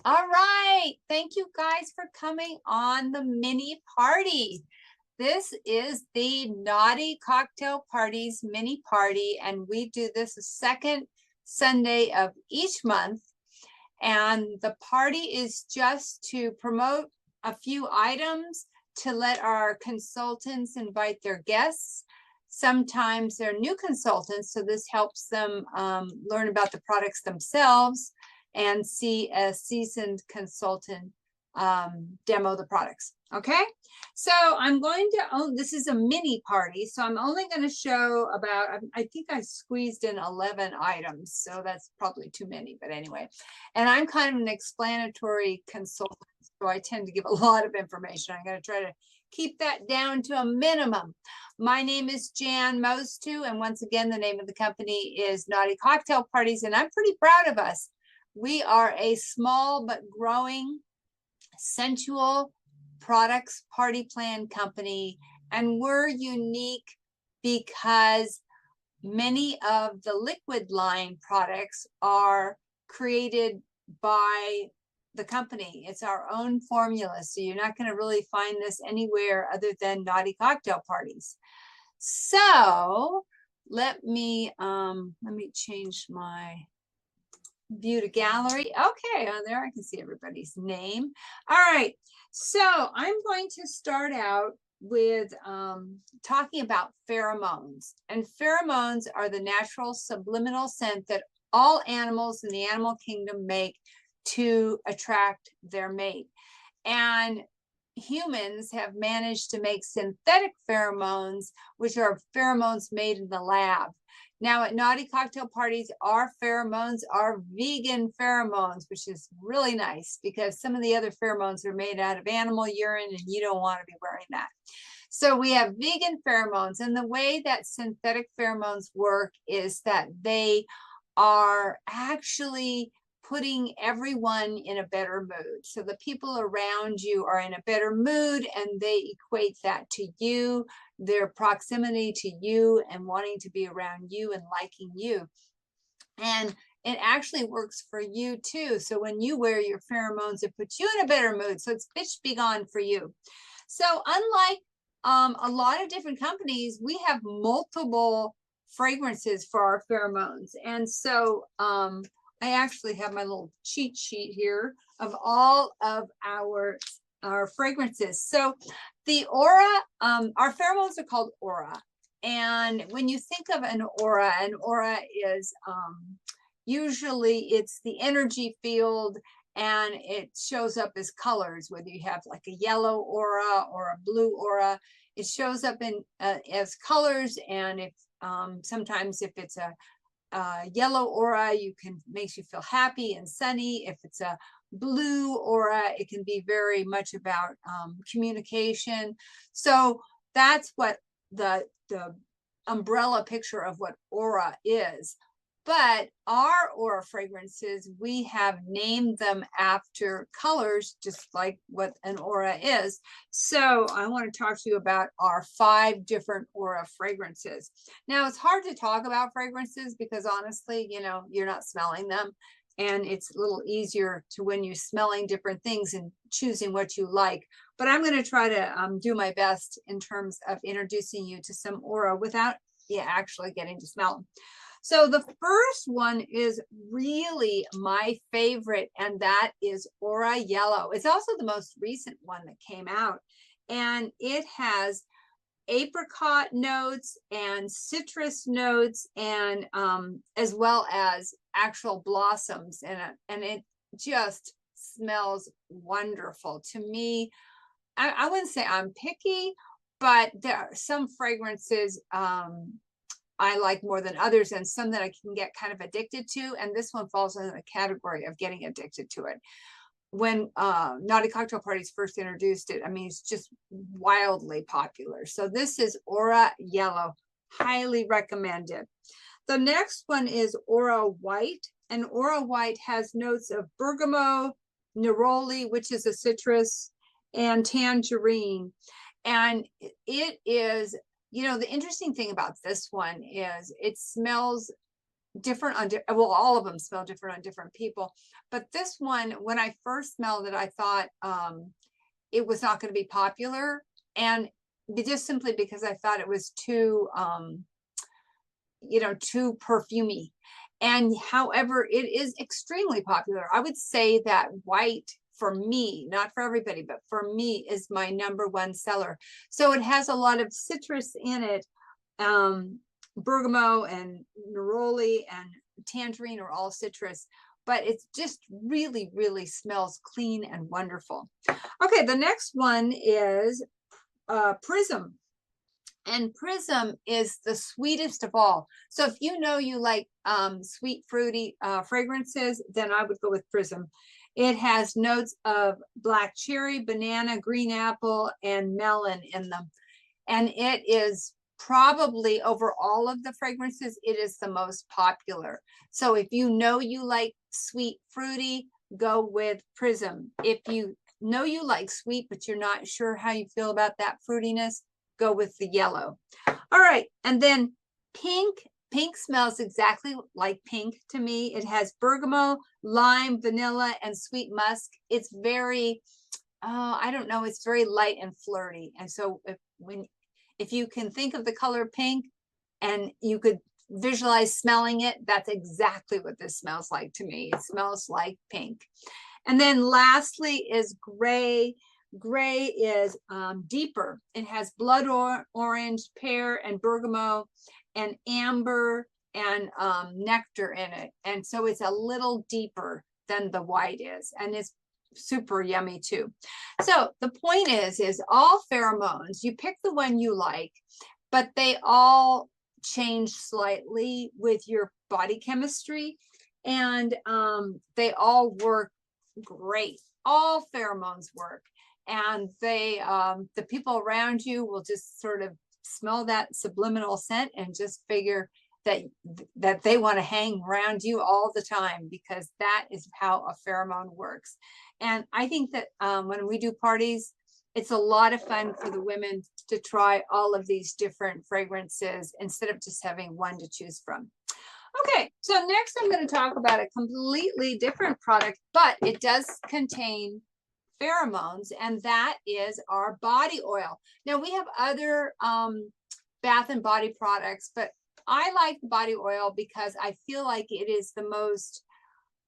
All right. Thank you guys for coming on the mini party. This is the Naughty Cocktail Parties mini party, and we do this the second Sunday of each month. And the party is just to promote a few items to let our consultants invite their guests. Sometimes they're new consultants, so this helps them learn about the products themselves and see a seasoned consultant demo the products. Okay, so I'm going to this is a mini party, so I'm only going to show about, I think I squeezed in 11 items, so that's probably too many, but anyway. And I'm kind of an explanatory consultant, so I tend to give a lot of information. I'm going to try to keep that down to a minimum. My name is Jan Mostu, and once again, the name of the company is Naughty Cocktail Parties, and I'm pretty proud of us. We are a small but growing sensual products party plan company, and we're unique because many of the liquid line products are created by the company. It's our own formula, so you're not going to really find this anywhere other than Naughty Cocktail Parties. So let me change my view to gallery. Okay, there I can see everybody's name. All right, so I'm going to start out with talking about pheromones. And pheromones are the natural subliminal scent that all animals in the animal kingdom make to attract their mate. And humans have managed to make synthetic pheromones, which are pheromones made in the lab. Now at Naughty Cocktail Parties, our pheromones are vegan pheromones, which is really nice because some of the other pheromones are made out of animal urine and you don't want to be wearing that. So we have vegan pheromones, and the way that synthetic pheromones work is that they are actually putting everyone in a better mood. So the people around you are in a better mood, and they equate that to you, their proximity to you and wanting to be around you and liking you. And it actually works for you too. So when you wear your pheromones, it puts you in a better mood. So it's bitch be gone for you. So unlike a lot of different companies, we have multiple fragrances for our pheromones. And so I actually have my little cheat sheet here of all of our fragrances. So the aura, our pheromones are called aura. And when you think of an aura is usually it's the energy field, and it shows up as colors, whether you have like a yellow aura or a blue aura. It shows up in as colors, and if sometimes if it's a yellow aura, makes you feel happy and sunny. If it's a blue aura, it can be very much about communication. So that's what the umbrella picture of what aura is. But our aura fragrances, we have named them after colors, just like what an aura is. So I want to talk to you about our 5 different aura fragrances. Now, it's hard to talk about fragrances because honestly, you're not smelling them. And it's a little easier to when you're smelling different things and choosing what you like. But I'm going to try to do my best in terms of introducing you to some aura without you actually getting to smell them. So the first one is really my favorite, and that is Aura Yellow. It's also the most recent one that came out, and it has apricot notes and citrus notes, and as well as actual blossoms in it, and it just smells wonderful. To me, I wouldn't say I'm picky, but there are some fragrances I like more than others, and some that I can get kind of addicted to. And this one falls in the category of getting addicted to it. When Naughty Cocktail Parties first introduced it, I mean, it's just wildly popular. So this is Aura Yellow, highly recommended. The next one is Aura White, and Aura White has notes of bergamot, neroli, which is a citrus, and tangerine. And it is, the interesting thing about this one is it smells different on, well, all of them smell different on different people. But this one, when I first smelled it, I thought it was not going to be popular. And just simply because I thought it was too, too perfumey. And however, it is extremely popular. I would say that white, for me, not for everybody, but for me, is my #1 seller. So it has a lot of citrus in it. Bergamot and neroli and tangerine are all citrus, but it's just really, really smells clean and wonderful. Okay, the next one is Prism. And Prism is the sweetest of all. So if you know you like sweet, fruity fragrances, then I would go with Prism. It has notes of black cherry, banana, green apple, and melon in them. And it is probably, over all of the fragrances, it is the most popular. So if you know you like sweet, fruity, go with Prism. If you know you like sweet, but you're not sure how you feel about that fruitiness, go with the yellow. All right, and then Pink. Pink smells exactly like pink to me. It has bergamot, lime, vanilla, and sweet musk. It's very, I don't know, it's very light and flirty. And so if you can think of the color pink and you could visualize smelling it, that's exactly what this smells like to me. It smells like pink. And then lastly is Gray. Gray is deeper. It has blood orange, pear, and bergamot, and amber, and nectar in it. And so it's a little deeper than the white is. And it's super yummy too. So the point is all pheromones, you pick the one you like, but they all change slightly with your body chemistry, and they all work great. All pheromones work, and they the people around you will just sort of smell that subliminal scent and just figure that they want to hang around you all the time, because that is how a pheromone works. And I think that when we do parties, it's a lot of fun for the women to try all of these different fragrances instead of just having one to choose from. Okay, so next I'm going to talk about a completely different product, but it does contain pheromones, and that is our body oil. Now we have other bath and body products, but I like the body oil because I feel like it is the most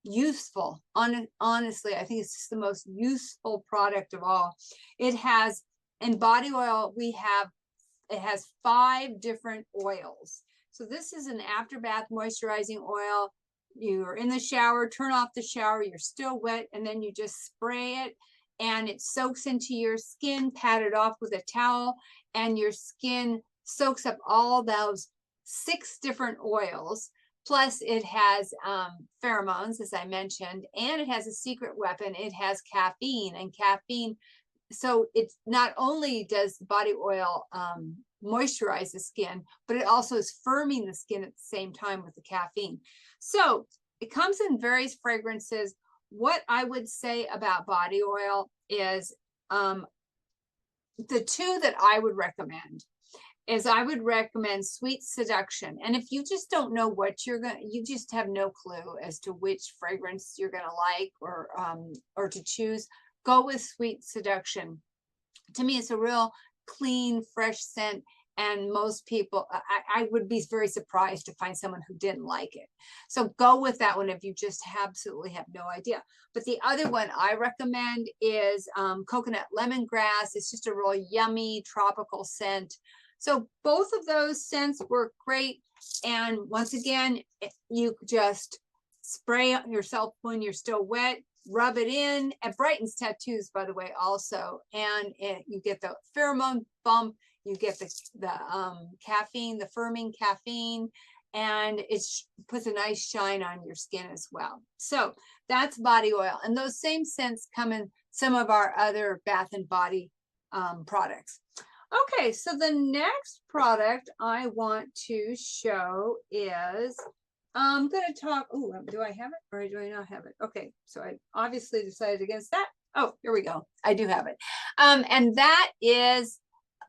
useful. Honestly, I think it's just the most useful product of all. It has, in body oil, it has 5 different oils. So this is an after bath moisturizing oil. You're in the shower, turn off the shower, you're still wet, and then you just spray it, and it soaks into your skin. Pat it off with a towel, and your skin soaks up all those 6 different oils. Plus it has pheromones, as I mentioned, and it has a secret weapon. It has caffeine, and caffeine. So it's not only does body oil moisturize the skin, but it also is firming the skin at the same time with the caffeine. So it comes in various fragrances. What I would say about body oil is the 2 that I would recommend is I would recommend Sweet Seduction. And if you just don't know what you just have no clue as to which fragrance you're gonna like or to choose, go with Sweet Seduction. To me, it's a real clean, fresh scent. And most people, I would be very surprised to find someone who didn't like it. So go with that one if you just absolutely have no idea. But the other one I recommend is coconut lemongrass. It's just a real yummy tropical scent. So both of those scents work great. And once again, you just spray yourself when you're still wet, rub it in. It brightens tattoos, by the way, also. And you get the pheromone bump. You get the caffeine, the firming caffeine, and it puts a nice shine on your skin as well. So that's body oil. And those same scents come in some of our other bath and body products. Okay, so the next product I want to show is, I'm going to talk, do I have it or do I not have it? Okay, so I obviously decided against that. Oh, here we go. I do have it. And that is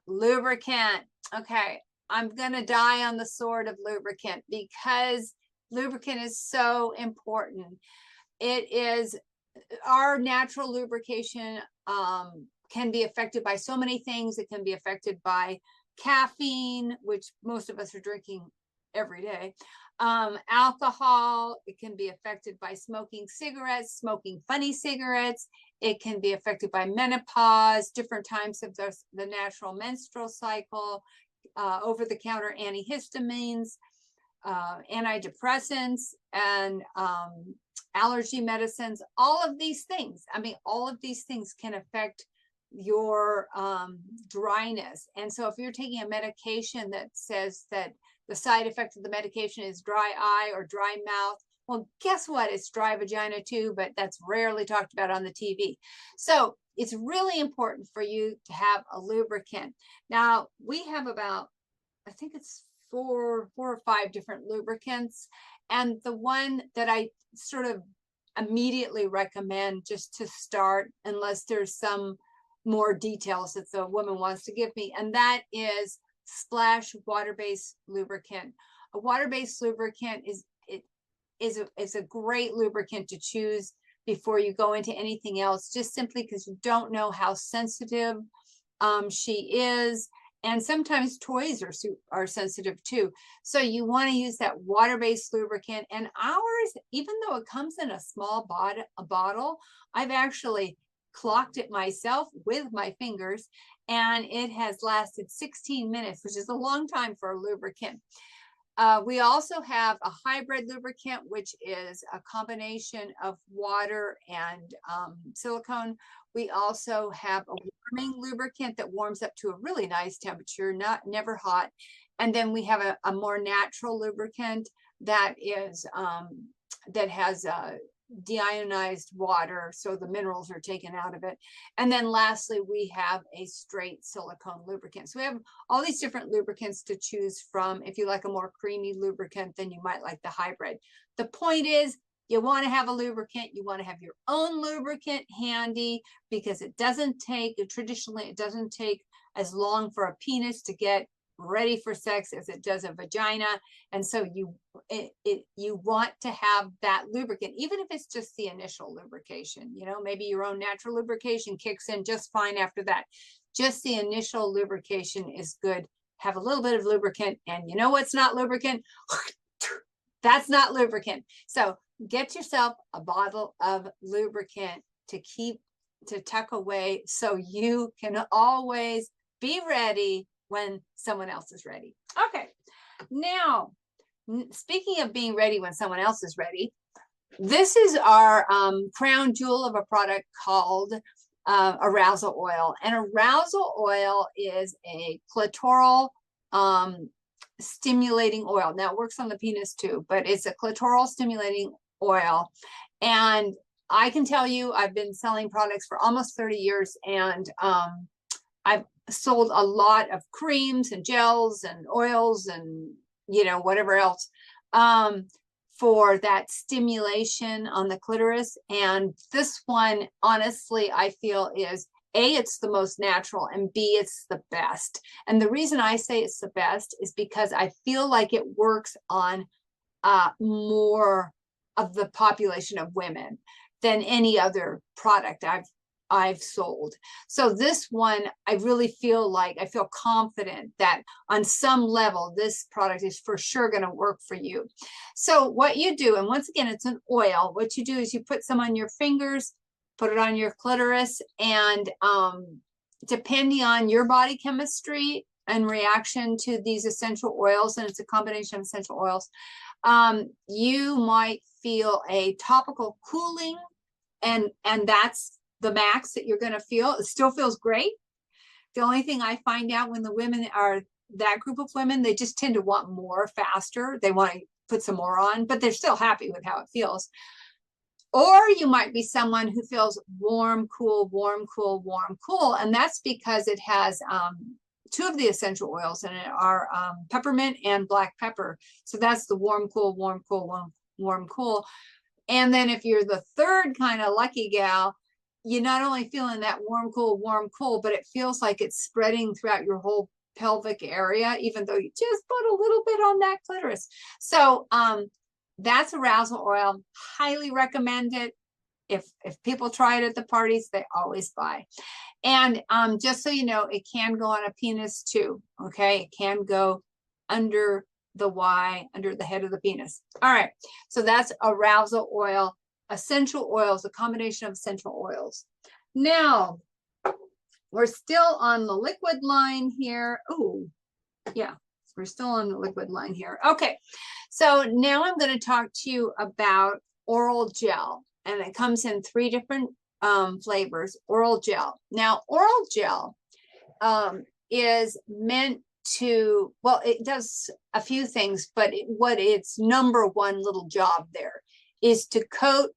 lubricant. Okay, I'm gonna die on the sword of lubricant because lubricant is so important. It is our natural lubrication can be affected by so many things. It can be affected by caffeine, which most of us are drinking every day. Alcohol, it can be affected by smoking cigarettes, smoking funny cigarettes. It can be affected by menopause, different times of the natural menstrual cycle, over-the-counter antihistamines, antidepressants, and allergy medicines. All of these things, I mean, all of these things can affect your dryness. And so if you're taking a medication that says that the side effect of the medication is dry eye or dry mouth, well, guess what? It's dry vagina too, but that's rarely talked about on the TV. So it's really important for you to have a lubricant. Now, we have about, I think it's four or five different lubricants. And the one that I sort of immediately recommend just to start, unless there's some more details that the woman wants to give me, and that is Splash water-based lubricant. A water-based lubricant is a great lubricant to choose before you go into anything else, just simply because you don't know how sensitive she is. And sometimes toys are sensitive too. So you want to use that water-based lubricant. And ours, even though it comes in a small bottle, I've actually clocked it myself with my fingers, and it has lasted 16 minutes, which is a long time for a lubricant. We also have a hybrid lubricant, which is a combination of water and silicone. We also have a warming lubricant that warms up to a really nice temperature, never hot. And then we have a more natural lubricant that is that has deionized water, so the minerals are taken out of it. And then lastly, we have a straight silicone lubricant. So we have all these different lubricants to choose from. If you like a more creamy lubricant, then you might like the hybrid. The point is, you want to have a lubricant. You want to have your own lubricant handy, because it doesn't take, traditionally, it doesn't take as long for a penis to get ready for sex as it does a vagina. And so you want to have that lubricant, even if it's just the initial lubrication. You know, maybe your own natural lubrication kicks in just fine after that. Just the initial lubrication is good. Have a little bit of lubricant, and you know what's not lubricant? That's not lubricant. So get yourself a bottle of lubricant to tuck away, so you can always be ready when someone else is ready. Okay, now, speaking of being ready when someone else is ready, this is our crown jewel of a product called arousal oil. And arousal oil is a clitoral stimulating oil. Now, it works on the penis too, but it's a clitoral stimulating oil. And I can tell you, I've been selling products for almost 30 years, and I've sold a lot of creams and gels and oils and, you know, whatever else for that stimulation on the clitoris. And this one, honestly, I feel is A, it's the most natural, and B, it's the best. And the reason I say it's the best is because I feel like it works on more of the population of women than any other product I've sold. So this one, I really feel like, I feel confident that on some level, this product is for sure going to work for you. So what you do, and once again, it's an oil. What you do is you put some on your fingers, put it on your clitoris, and depending on your body chemistry and reaction to these essential oils, and it's a combination of essential oils, you might feel a topical cooling, and that's the max that you're going to feel. It still feels great. The only thing I find out when the women are that group of women, they just tend to want more faster. They want to put some more on, but they're still happy with how it feels. Or you might be someone who feels warm, cool, warm, cool, warm, cool. And that's because it has two of the essential oils in it are peppermint and black pepper. So that's the warm, cool, warm, cool, warm, warm, cool. And then if you're the third kind of lucky gal, you're not only feeling that warm, cool, but it feels like it's spreading throughout your whole pelvic area, even though you just put a little bit on that clitoris. So that's arousal oil. Highly recommend it. If people try it at the parties, they always buy. And just so you know, it can go on a penis too. Okay, it can go under the Y, under the head of the penis. All right, so that's arousal oil. Essential oils, a combination of essential oils. Now, we're still on the liquid line here. Oh, yeah, we're still on the liquid line here. Okay, so now I'm going to talk to you about oral gel, and it comes in 3 different flavors. Oral gel. Now, oral gel is meant to, well, it does a few things, but what its number one little job there is to coat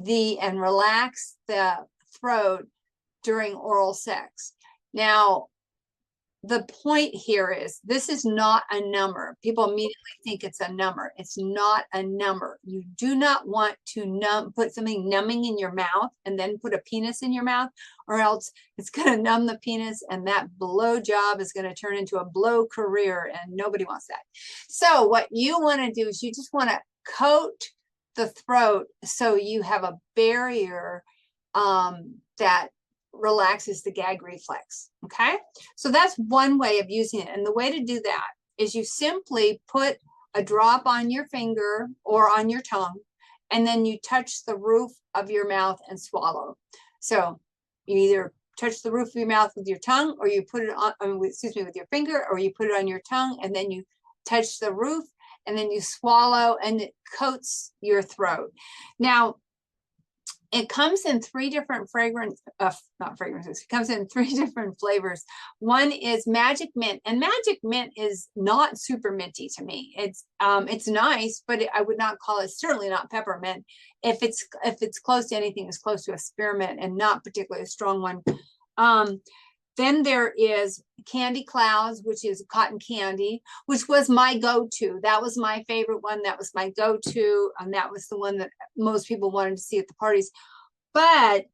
and relax the throat during oral sex. Now, the point here is this is not a number. People immediately think it's a number. It's not a number. You do not want to put something numbing in your mouth and then put a penis in your mouth, or else it's going to numb the penis, and that blow job is going to turn into a blow career, and nobody wants that. So what you want to do is you just want to coat the throat so you have a barrier that relaxes the gag reflex. Okay, so that's one way of using it. And the way to do that is you simply put a drop on your finger or on your tongue, and then you touch the roof of your mouth and swallow. So you either touch the roof of your mouth with your tongue, or you put it on, with your finger, or you put it on your tongue, and then you touch the roof, and then you swallow, and it coats your throat. Now, it comes in 3 different not fragrances. It comes in 3 different flavors. One is Magic Mint, and Magic Mint is not super minty to me. It's nice, but I would not call it, certainly not peppermint. If it's close to anything, it's close to a spearmint, and not particularly a strong one. Then there is Candy Clouds, which is cotton candy, which was my go-to. That was my favorite one. That was my go-to. And that was the one that most people wanted to see at the parties. But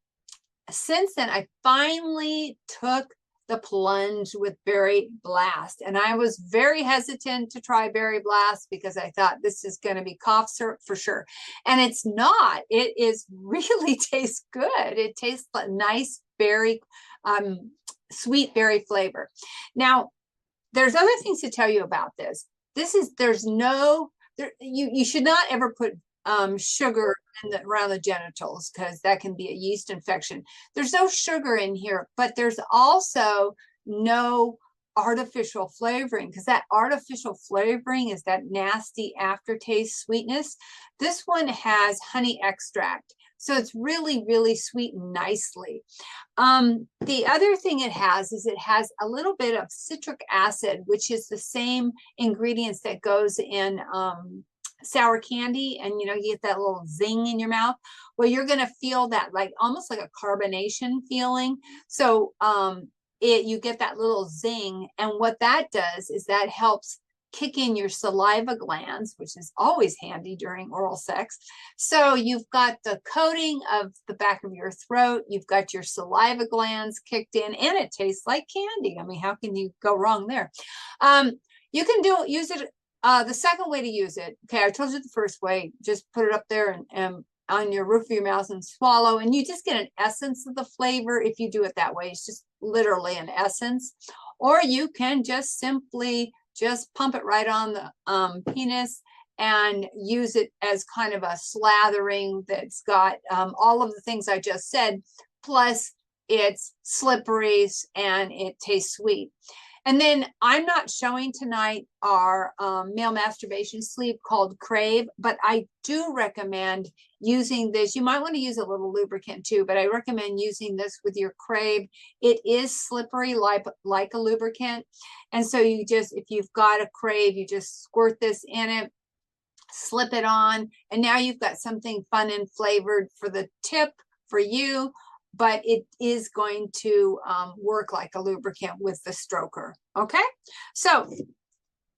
since then, I finally took the plunge with Berry Blast. And I was very hesitant to try Berry Blast because I thought this is going to be cough syrup for sure. And it's not. It is really tastes good. It tastes like nice berry, sweet berry flavor. Now, there's other things to tell you about this. You should not ever put sugar around the genitals, because that can be a yeast infection. There's no sugar in here, but there's also no artificial flavoring, because that artificial flavoring is that nasty aftertaste sweetness. This one has honey extract. So it's really, really sweet and nicely. The other thing it has is it has a little bit of citric acid, which is the same ingredients that goes in sour candy, and you get that little zing in your mouth. Well, you're going to feel that like almost like a carbonation feeling. So you get that little zing, and what that does is that helps kick in your saliva glands, which is always handy during oral sex. So you've got the coating of the back of your throat, you've got your saliva glands kicked in, and it tastes like candy. I mean, how can you go wrong there? You can use it the second way to use it. Okay, I told you the first way. Just put it up there and on your roof of your mouth and swallow, and you just get an essence of the flavor. If you do it that way, it's just literally an essence. Or you can just simply pump it right on the penis and use it as kind of a slathering that's got all of the things I just said, plus it's slippery and it tastes sweet. And then I'm not showing tonight our male masturbation sleeve called Crave, but I do recommend using this. You might want to use a little lubricant too, but I recommend using this with your Crave. It is slippery like a lubricant. And so if you've got a Crave, you just squirt this in it, slip it on, and now you've got something fun and flavored for the tip for you. But it is going to work like a lubricant with the stroker. Okay, so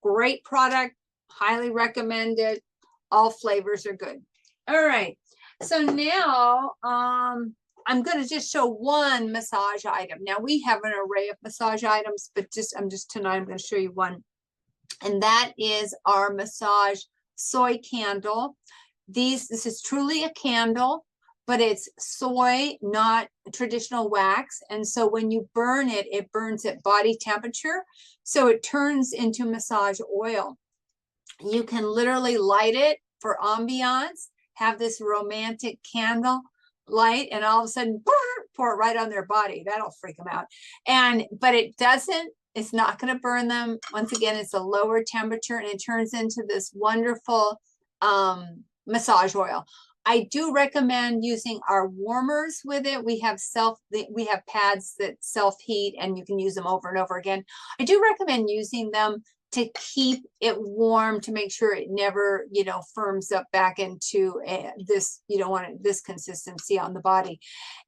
great product, highly recommended. All flavors are good. All right, so now I'm going to just show one massage item. Now we have an array of massage items, but tonight I'm going to show you one, and that is our massage soy candle. This is truly a candle, but it's soy, not traditional wax. And so when you burn it, it burns at body temperature. So it turns into massage oil. You can literally light it for ambiance, have this romantic candle light, and all of a sudden pour it right on their body. That'll freak them out. But it doesn't, it's not going to burn them. Once again, it's a lower temperature and it turns into this wonderful massage oil. I do recommend using our warmers with it. We have pads that self-heat and you can use them over and over again. I do recommend using them to keep it warm, to make sure it never, firms up back into this, you don't want this consistency on the body.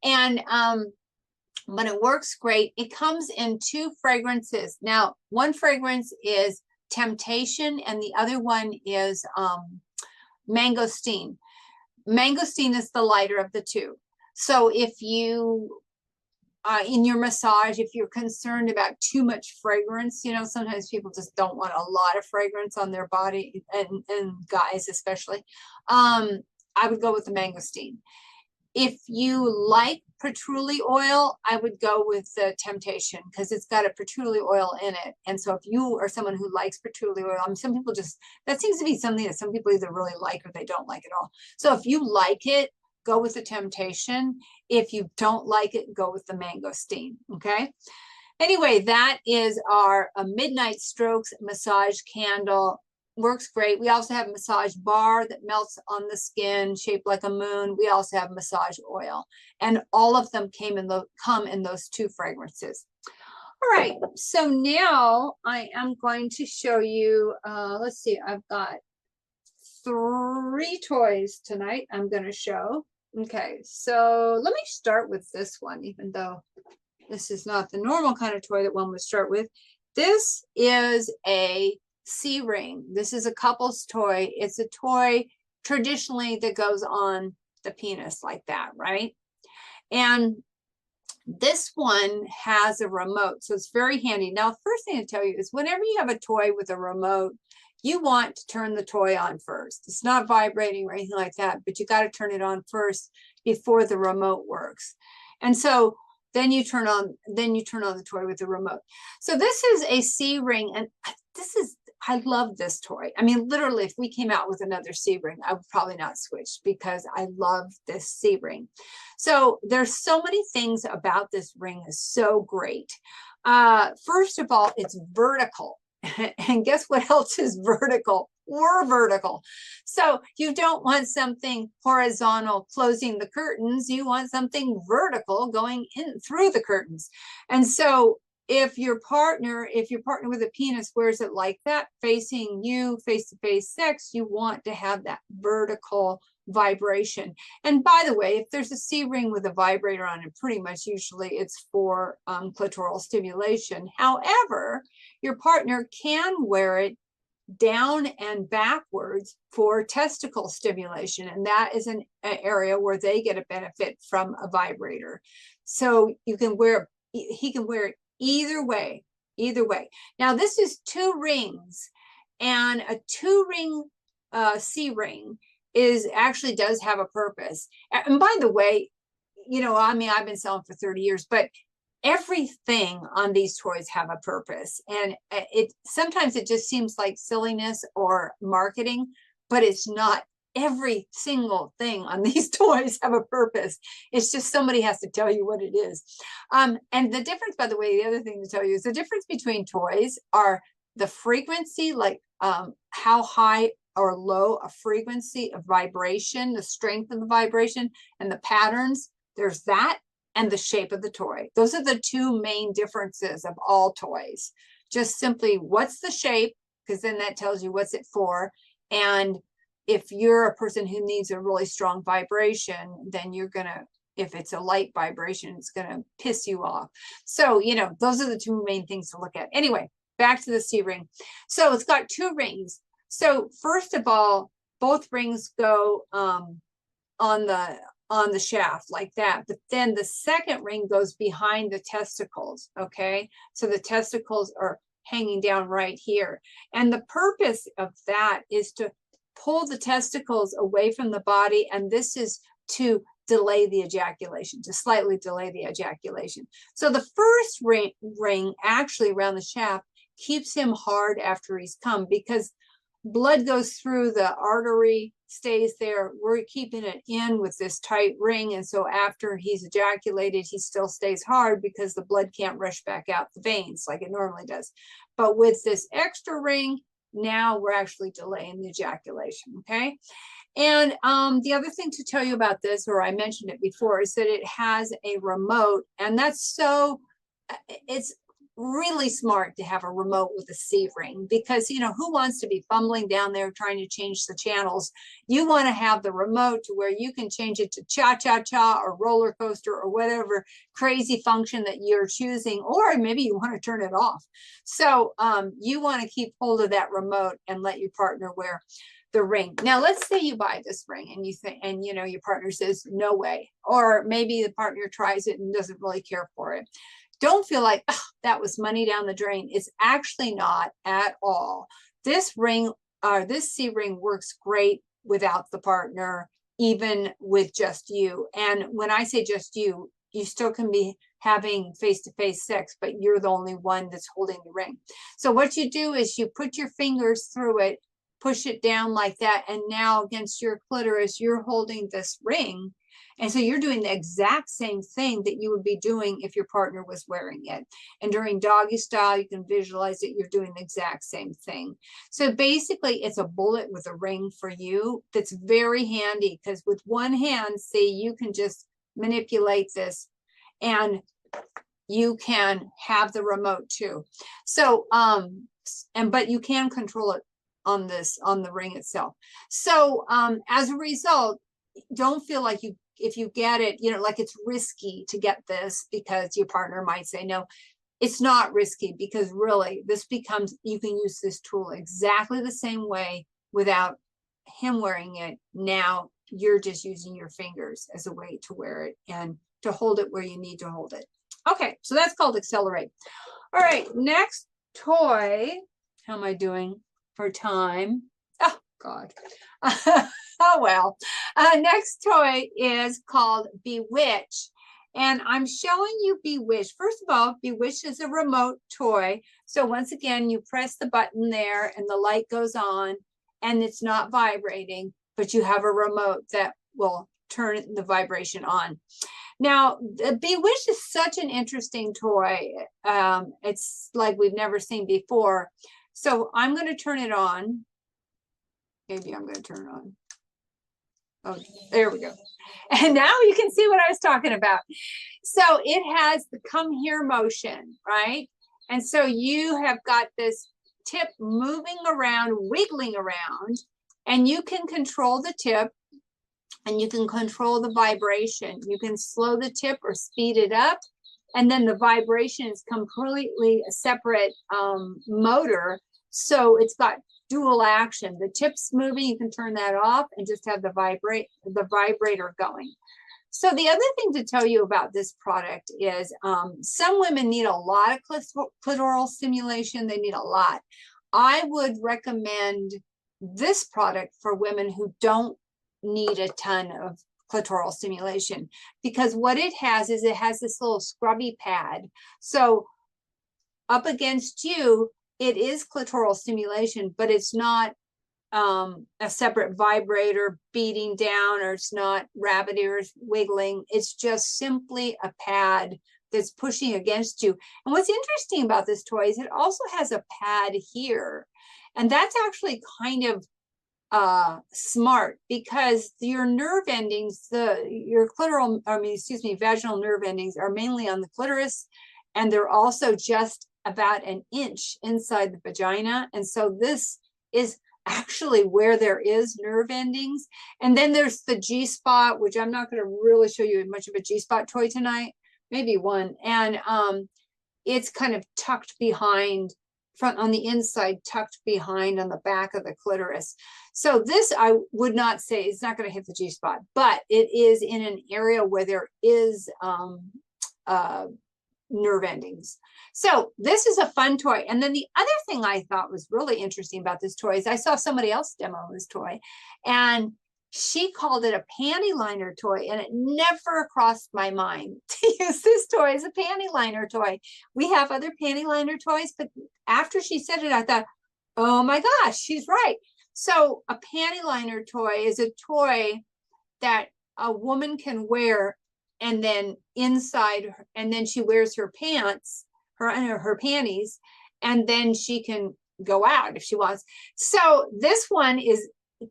And, but it works great. It comes in 2 fragrances. Now, one fragrance is Temptation and the other one is Mangosteen. Mangosteen is the lighter of the 2. So if you in your massage, if you're concerned about too much fragrance, sometimes people just don't want a lot of fragrance on their body, and guys especially, I would go with the Mangosteen. If you like patchouli oil, I would go with the Temptation because it's got a patchouli oil in it. And so if you are someone who likes patchouli oil, some people that seems to be something that some people either really like or they don't like at all. So if you like it, go with the Temptation. If you don't like it, go with the Mangosteen, okay? Anyway, that is our Midnight Strokes massage candle. Works great. We also have a massage bar that melts on the skin, shaped like a moon. We also have massage oil. And all of them come in those 2 fragrances. All right, so now I am going to show you, let's see, I've got 3 toys tonight I'm going to show. Okay, so let me start with this one, even though this is not the normal kind of toy that one would start with. This is a C-ring. This is a couple's toy. It's a toy traditionally that goes on the penis like that, right? And this one has a remote, so it's very handy. Now, first thing to tell you is whenever you have a toy with a remote, you want to turn the toy on first. It's not vibrating or anything like that, but you got to turn it on first before the remote works. And so then you turn on the toy with the remote. So this is a C-ring, and I love this toy. I mean, literally, if we came out with another C-ring, I would probably not switch because I love this C-ring. So there's so many things about this ring is so great. First of all, it's vertical. And guess what else is vertical? We're vertical. So you don't want something horizontal closing the curtains. You want something vertical going in through the curtains. And so if your partner with a penis wears it like that, facing you, face-to-face sex, you want to have that vertical vibration. And by the way, if there's a C-ring with a vibrator on it, pretty much usually it's for clitoral stimulation. However, your partner can wear it down and backwards for testicle stimulation, and that is an area where they get a benefit from a vibrator. So he can wear it either way. Now this is 2 rings, and a 2-ring C-ring actually does have a purpose. And by the way, I've been selling for 30 years, but everything on these toys have a purpose. And sometimes it just seems like silliness or marketing, but it's not. Every single thing on these toys have a purpose. It's just somebody has to tell you what it is. And the difference, by the way, the other thing to tell you is the difference between toys are the frequency, like how high or low a frequency of vibration, the strength of the vibration, and the patterns. There's that, and the shape of the toy. Those are the 2 main differences of all toys. Just simply, what's the shape? Because then that tells you what's it for. And if you're a person who needs a really strong vibration, then if it's a light vibration, it's gonna piss you off. So, those are the 2 main things to look at. Anyway, back to the C-ring. So it's got 2 rings. So first of all, both rings go on the shaft like that, but then the second ring goes behind the testicles. Okay, so the testicles are hanging down right here, and the purpose of that is to pull the testicles away from the body, and this is to delay the ejaculation, to slightly delay the ejaculation. So the first ring actually around the shaft keeps him hard after he's come, because blood goes through the artery, stays there. We're keeping it in with this tight ring. And so after he's ejaculated, he still stays hard because the blood can't rush back out the veins like it normally does. But with this extra ring, now we're actually delaying the ejaculation, okay? And the other thing to tell you about this, or I mentioned it before, is that it has a remote, and it's really smart to have a remote with a C ring, because, you know, who wants to be fumbling down there trying to change the channels? You want to have the remote to where you can change it to cha-cha-cha or roller coaster or whatever crazy function that you're choosing, or maybe you want to turn it off. So you want to keep hold of that remote and let your partner wear the ring. Now, let's say you buy this ring and you think, and you know, your partner says, no way. Or maybe the partner tries it and doesn't really care for it. Don't feel like, oh, that was money down the drain. It's actually not at all. This ring, this C ring works great without the partner, even with just you. And when I say just you, you still can be having face-to-face sex, but you're the only one that's holding the ring. So what you do is you put your fingers through it, push it down like that, and now against your clitoris, you're holding this ring. And so you're doing the exact same thing that you would be doing if your partner was wearing it. And during doggy style, you can visualize that you're doing the exact same thing. So basically, it's a bullet with a ring for you that's very handy, because with one hand, see, you can just manipulate this, and you can have the remote too. So, but you can control it on the ring itself. So as a result, don't feel like if you get it, you know, like it's risky to get this because your partner might say no. It's not risky, because really this becomes, you can use this tool exactly the same way without him wearing it. Now you're just using your fingers as a way to wear it and to hold it where you need to hold it. Okay, so that's called Accelerate. All right, next toy. How am I doing for time? Oh, God. Oh, well. Next toy is called Bewitch. And I'm showing you Bewitch. First of all, Bewitch is a remote toy. So once again, you press the button there and the light goes on and it's not vibrating, but you have a remote that will turn the vibration on. Now, Bewitch is such an interesting toy. It's like we've never seen before. So I'm going to turn it on. Maybe I'm going to turn it on. Oh, there we go. And now you can see what I was talking about. So it has the come here motion, right? And so you have got this tip moving around, wiggling around, and you can control the tip and you can control the vibration. You can slow the tip or speed it up. And then the vibration is completely a separate motor. So it's got dual action. The tip's moving, you can turn that off and just have the vibrator going. So the other thing to tell you about this product is some women need a lot of clitoral stimulation. They need a lot. I would recommend this product for women who don't need a ton of clitoral stimulation, because what it has is it has this little scrubby pad. So up against you, it is clitoral stimulation, but it's not a separate vibrator beating down, or it's not rabbit ears wiggling. It's just simply a pad that's pushing against you. And what's interesting about this toy is it also has a pad here. And that's actually kind of smart, because your nerve endings, your clitoral, vaginal nerve endings are mainly on the clitoris, and they're also just about an inch inside the vagina. And so this is actually where there is nerve endings. And then there's the G-spot, which I'm not going to really show you much of a G-spot toy tonight, maybe one. And it's kind of tucked behind, front on the inside, tucked behind on the back of the clitoris. So this, I would not say, it's not going to hit the G-spot, but it is in an area where there is nerve endings. So this is a fun toy. And then the other thing I thought was really interesting about this toy is I saw somebody else demo this toy, and she called it a panty liner toy, and it never crossed my mind to use this toy as a panty liner toy. We have other panty liner toys, but after she said it, I thought, oh my gosh, she's right. So a panty liner toy is a toy that a woman can wear, and then inside, and then she wears her pants, her panties, and then she can go out if she wants. So this one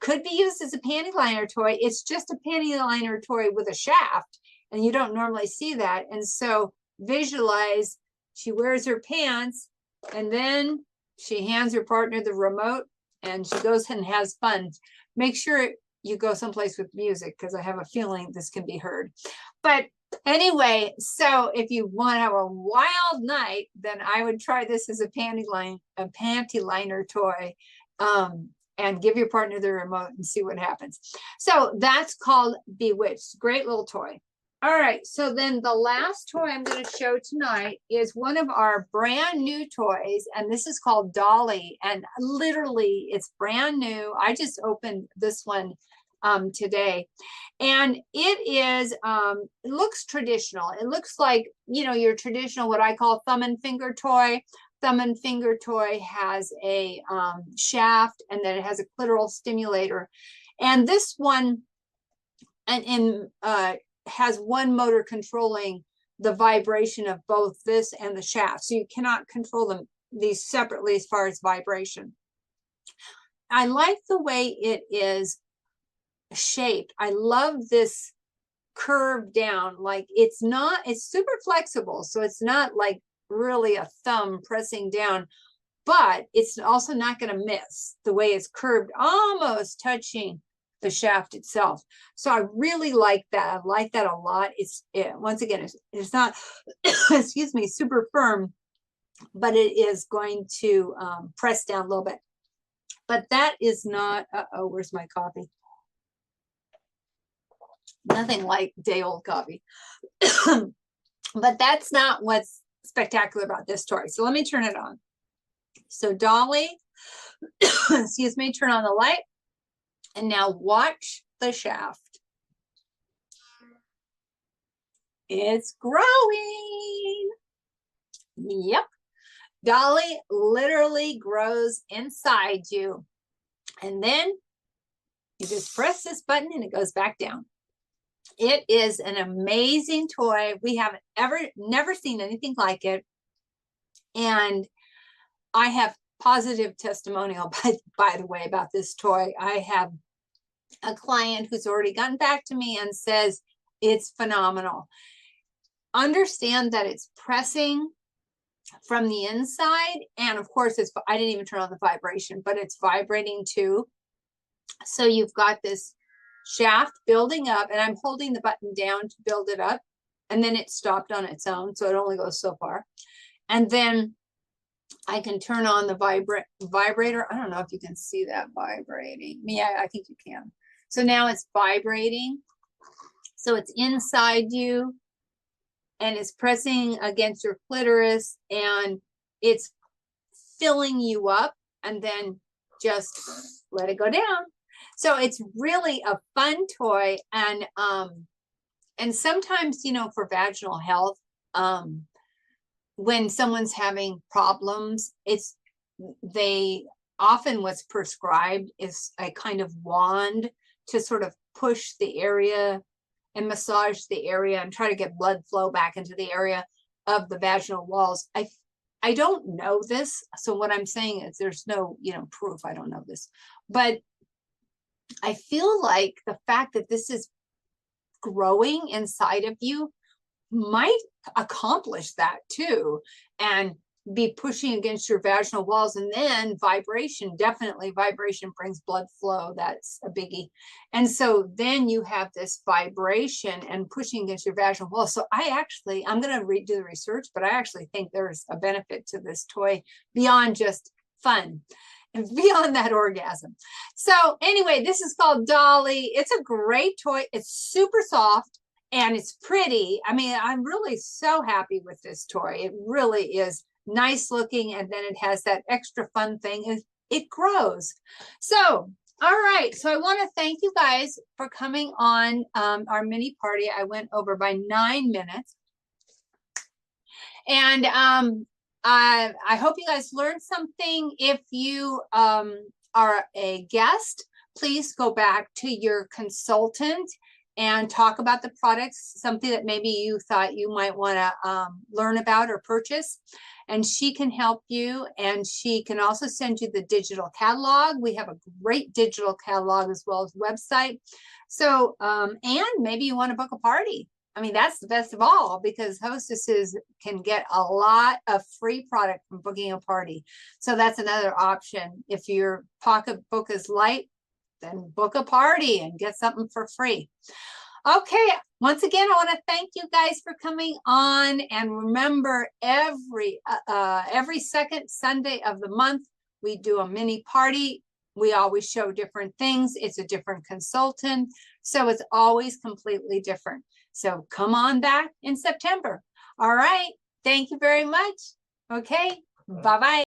could be used as a panty liner toy. It's just a panty liner toy with a shaft, and you don't normally see that. And so visualize, she wears her pants, and then she hands her partner the remote, and she goes and has fun. Make sure you go someplace with music, because I have a feeling this can be heard. But anyway, so if you want to have a wild night, then I would try this as a panty liner toy, and give your partner the remote and see what happens. So that's called Bewitched. Great little toy. All right, so then the last toy I'm going to show tonight is one of our brand new toys, and this is called Dolly, and literally it's brand new. I just opened this one today, and it looks traditional. It looks like, you know, your traditional, what I call thumb and finger toy. Thumb and finger toy has a shaft, and then it has a clitoral stimulator, and this one has one motor controlling the vibration of both this and the shaft. So you cannot control these separately as far as vibration. I like the way it is shaped. I love this curve down. Like it's super flexible. So it's not like really a thumb pressing down, but it's also not going to miss the way it's curved, almost touching the shaft itself. So I really like that. I like that a lot. Once again, it's not, excuse me, super firm, but it is going to press down a little bit. But that is not, where's my coffee? Nothing like day old coffee. But that's not what's spectacular about this toy. So let me turn it on. So Dolly, excuse me, turn on the light. And now watch the shaft. It's growing. Yep. Dolly literally grows inside you. And then you just press this button and it goes back down. It is an amazing toy. We haven't never seen anything like it. And I have positive testimonial, by the way, about this toy. I have a client who's already gotten back to me and says it's phenomenal. Understand that it's pressing from the inside, and of course I didn't even turn on the vibration, but it's vibrating too. So you've got this shaft building up, and I'm holding the button down to build it up, and then it stopped on its own, so it only goes so far. And then I can turn on the vibrator. I don't know if you can see that vibrating. Yeah, I think you can. So now it's vibrating. So it's inside you, and it's pressing against your clitoris, and it's filling you up, and then just let it go down. So it's really a fun toy. And sometimes, you know, for vaginal health, when someone's having problems, often what's prescribed is a kind of wand to sort of push the area and massage the area and try to get blood flow back into the area of the vaginal walls. I don't know this, so what I'm saying is there's no, you know, proof. I don't know this, but I feel like the fact that this is growing inside of you might accomplish that too, and be pushing against your vaginal walls. And then vibration, definitely vibration brings blood flow. That's a biggie. And so then you have this vibration and pushing against your vaginal wall. So I'm going to redo the research, but I actually think there's a benefit to this toy beyond just fun and beyond that orgasm. So anyway, this is called Dolly. It's a great toy. It's super soft. and it's pretty. I mean, I'm really so happy with this toy. It really is nice looking, and then it has that extra fun thing. It grows. So, all right. So I want to thank you guys for coming on our mini party. I went over by 9 minutes. And I hope you guys learned something. If you are a guest, please go back to your consultant and talk about the products, something that maybe you thought you might want to learn about or purchase. And she can help you, and she can also send you the digital catalog. We have a great digital catalog as well as website. So, and maybe you want to book a party. I mean, that's the best of all, because hostesses can get a lot of free product from booking a party. So that's another option. If your pocketbook is light, then book a party and get something for free. Okay, once again, I want to thank you guys for coming on. And remember, every second Sunday of the month, we do a mini party. We always show different things. It's a different consultant. So it's always completely different. So come on back in September. All right. Thank you very much. Okay. Bye-bye.